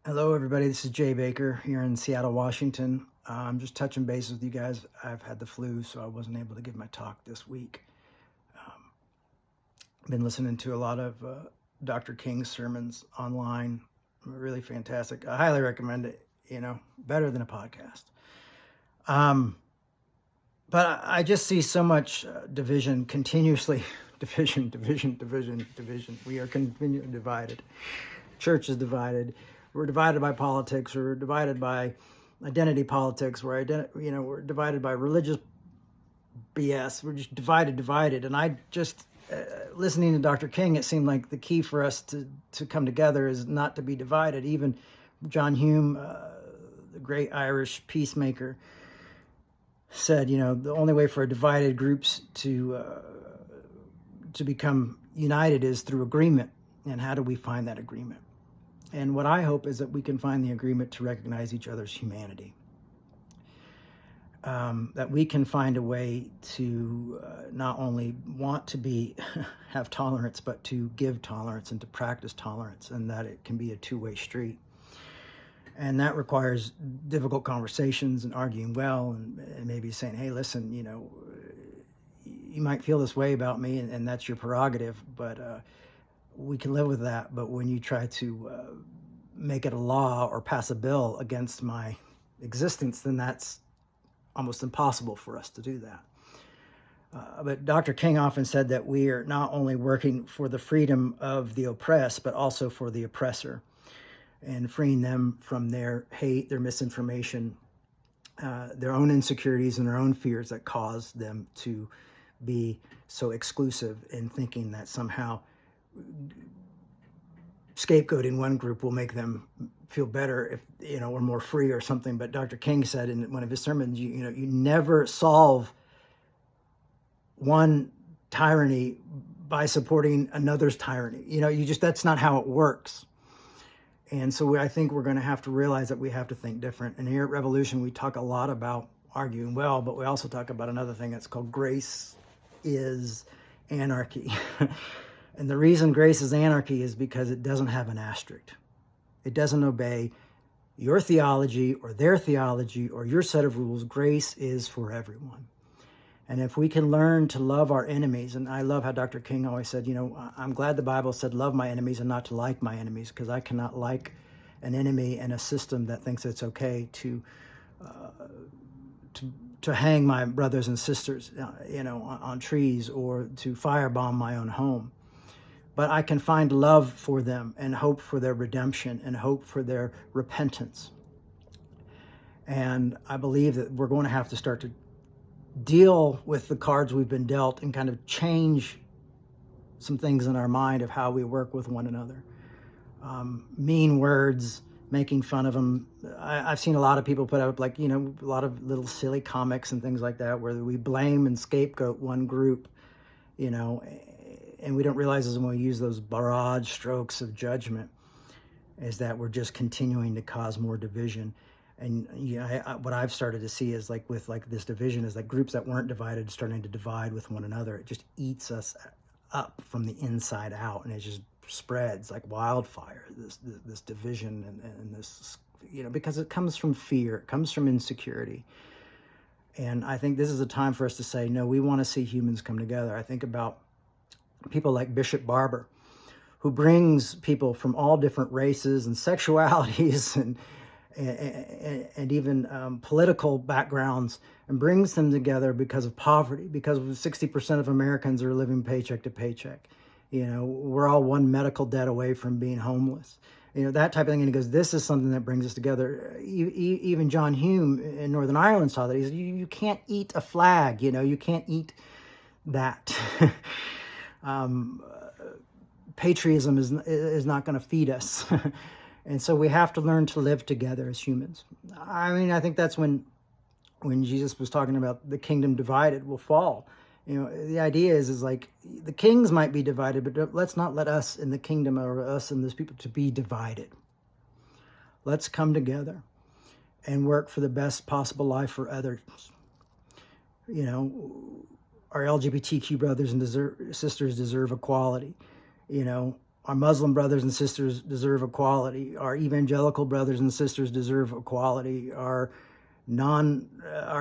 Hello, everybody. This is Jay Baker here in Seattle, Washington. I'm just touching base with you guys. I've had the flu, so I wasn't able to give my talk this week. Been listening to a lot of Dr. King's sermons online. Really fantastic. I highly recommend it. Better than a podcast. But I just see so much division continuously. Division. We are continually divided. Church is divided. We're divided by politics. We're divided by identity politics. We're divided by religious BS. We're just divided. And I just, listening to Dr. King, it seemed like the key for us to come together is not to be divided. Even John Hume, the great Irish peacemaker, said, the only way for divided groups to become united is through agreement. And how do we find that agreement? And what I hope is that we can find the agreement to recognize each other's humanity. That we can find a way to not only want to have tolerance, but to give tolerance and to practice tolerance, and that it can be a two-way street. And that requires difficult conversations and arguing well, and maybe saying, hey, listen, you might feel this way about me, and that's your prerogative, but we can live with that. But when you try to make it a law or pass a bill against my existence, then that's almost impossible for us to do that. But Dr. King often said that we are not only working for the freedom of the oppressed, but also for the oppressor, and freeing them from their hate, their misinformation, their own insecurities and their own fears that cause them to be so exclusive in thinking that somehow scapegoating one group will make them feel better if, or more free or something. But Dr. King said in one of his sermons, you never solve one tyranny by supporting another's tyranny. That's not how it works. And so I think we're going to have to realize that we have to think different. And here at Revolution, we talk a lot about arguing well, but we also talk about another thing that's called grace is anarchy. And the reason grace is anarchy is because it doesn't have an asterisk. It doesn't obey your theology or their theology or your set of rules. Grace is for everyone. And if we can learn to love our enemies, and I love how Dr. King always said, I'm glad the Bible said love my enemies and not to like my enemies, because I cannot like an enemy and a system that thinks it's okay to hang my brothers and sisters, on trees, or to firebomb my own home. But I can find love for them and hope for their redemption and hope for their repentance. And I believe that we're going to have to start to deal with the cards we've been dealt and kind of change some things in our mind of how we work with one another. Mean words, making fun of them. I've seen a lot of people put up a lot of little silly comics and things like that where we blame and scapegoat one group, and we don't realize is when we use those broad strokes of judgment is that we're just continuing to cause more division. And what I've started to see is with this division is groups that weren't divided starting to divide with one another. It just eats us up from the inside out, and it just spreads like wildfire, this division and this, because it comes from fear, it comes from insecurity. And I think this is a time for us to say, no, we want to see humans come together. I think about people like Bishop Barber, who brings people from all different races and sexualities and even political backgrounds, and brings them together because of poverty, because 60% of Americans are living paycheck to paycheck. We're all one medical debt away from being homeless. That type of thing. And he goes, this is something that brings us together. Even John Hume in Northern Ireland saw that. He said, you can't eat a flag, you can't eat that. Patriotism is not going to feed us. And so we have to learn to live together as humans. I think that's when Jesus was talking about the kingdom divided will fall. The idea is the kings might be divided, but let's not let us in the kingdom or us and those people to be divided. Let's come together and work for the best possible life for others. Our LGBTQ brothers and sisters deserve equality. our Muslim brothers and sisters deserve equality. Our evangelical brothers and sisters deserve equality. Our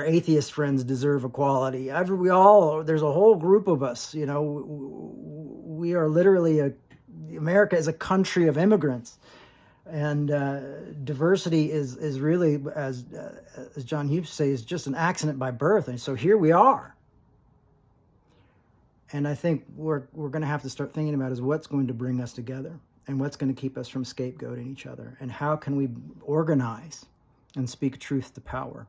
atheist friends deserve equality. There's a whole group of us, we are literally America is a country of immigrants. And diversity is really, as John Hughes says, just an accident by birth. And so here we are. And I think we're going to have to start thinking about is what's going to bring us together and what's going to keep us from scapegoating each other, and how can we organize and speak truth to power.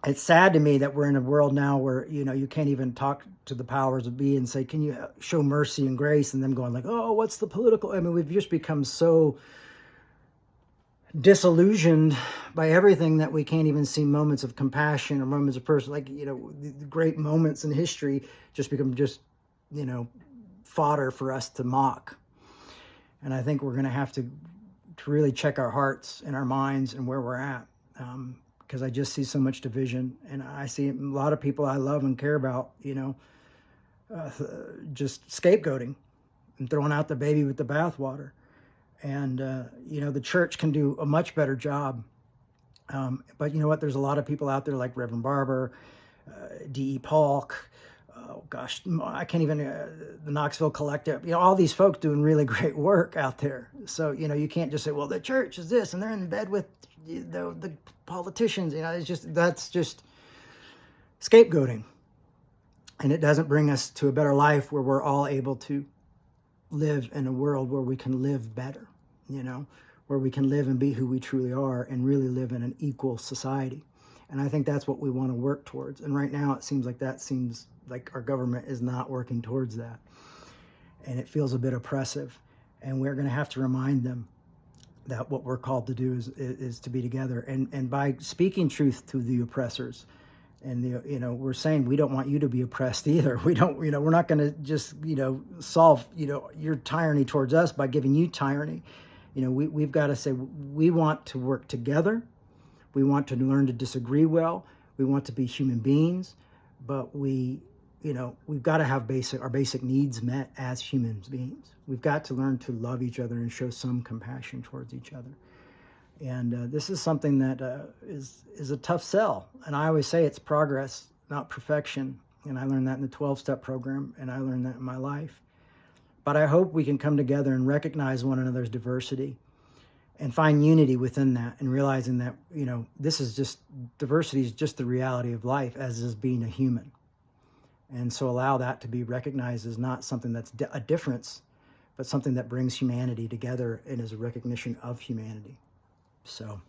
It's sad to me that we're in a world now where, you can't even talk to the powers of be and say, can you show mercy and grace? And them going like, oh, what's the political? I mean, we've just become so disillusioned by everything that we can't even see moments of compassion or moments of person. Like, the great moments in history just become fodder for us to mock. And I think we're going to have to really check our hearts and our minds and where we're at. Because I just see so much division, and I see a lot of people I love and care about, just scapegoating and throwing out the baby with the bathwater. And, the church can do a much better job. But you know what? There's a lot of people out there like Reverend Barber, D.E. Polk, oh gosh, I can't even, the Knoxville Collective, all these folks doing really great work out there. So, you can't just say, well, the church is this, and they're in bed with the politicians. That's just scapegoating. And it doesn't bring us to a better life where we're all able to live in a world where we can live better, where we can live and be who we truly are and really live in an equal society. And I think that's what we want to work towards. And right now it seems like our government is not working towards that. And it feels a bit oppressive. And we're going to have to remind them that what we're called to do is to be together. And by speaking truth to the oppressors, and we're saying we don't want you to be oppressed either. We don't, we're not going to just, solve, your tyranny towards us by giving you tyranny. We've got to say we want to work together. We want to learn to disagree well. We want to be human beings, but we've got to have our basic needs met as human beings. We've got to learn to love each other and show some compassion towards each other. And this is something that is a tough sell. And I always say it's progress, not perfection. And I learned that in the 12-step program, and I learned that in my life. But I hope we can come together and recognize one another's diversity and find unity within that, and realizing that, diversity is just the reality of life, as is being a human. And so allow that to be recognized as not something that's a difference, but something that brings humanity together and is a recognition of humanity. So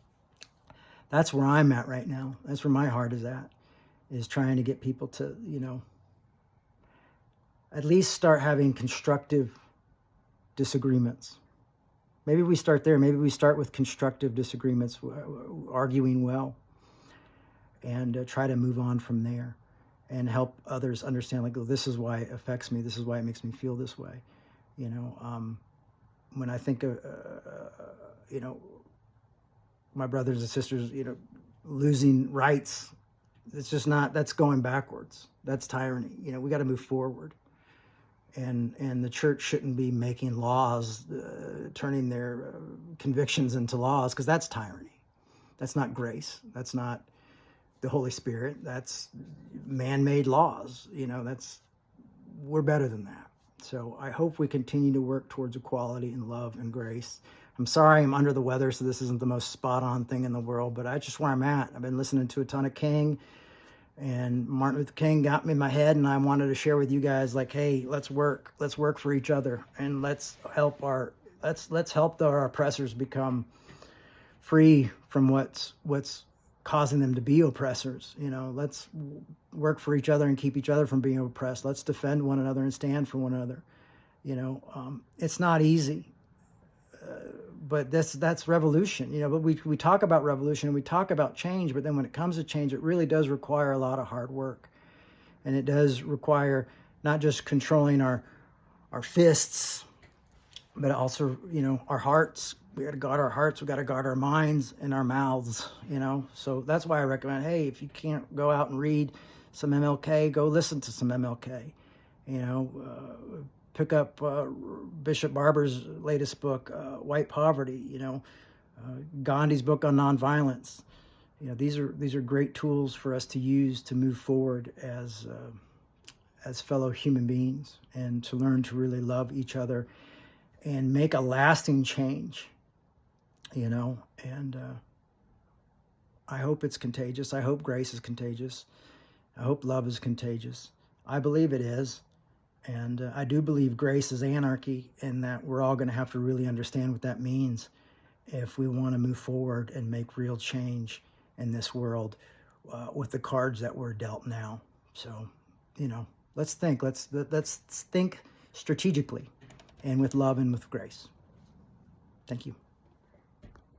that's where I'm at right now. That's where my heart is at, is trying to get people to, at least start having constructive disagreements. Maybe we start there. Maybe we start with constructive disagreements, arguing well, and try to move on from there and help others understand, like, oh, this is why it affects me. This is why it makes me feel this way. When I think of, my brothers and sisters, losing rights, it's just not, that's going backwards. That's tyranny. We got to move forward. And the church shouldn't be making laws, turning their convictions into laws, because that's tyranny. That's not grace. That's not the Holy Spirit. That's man-made laws. We're better than that. So I hope we continue to work towards equality and love and grace. I'm sorry I'm under the weather, so this isn't the most spot-on thing in the world, but that's just where I'm at. I've been listening to a ton of King, and Martin Luther King got me in my head, and I wanted to share with you guys, like, hey, let's work for each other, and let's help our oppressors become free from what's causing them to be oppressors. Let's work for each other and keep each other from being oppressed. Let's defend one another and stand for one another. It's not easy, but that's revolution. But we talk about revolution and we talk about change, but then when it comes to change, it really does require a lot of hard work, and it does require not just controlling our fists, but also our hearts. We got to guard our hearts. We got to guard our minds and our mouths. So that's why I recommend, hey, if you can't go out and read some MLK, go listen to some MLK. pick up Bishop Barber's latest book, White Poverty, Gandhi's book on nonviolence. These are great tools for us to use to move forward as fellow human beings, and to learn to really love each other and make a lasting change, and I hope it's contagious. I hope grace is contagious. I hope love is contagious. I believe it is. And I do believe grace is anarchy, and that we're all going to have to really understand what that means if we want to move forward and make real change in this world with the cards that we're dealt now. So, let's think. Let's think strategically, and with love and with grace. Thank you.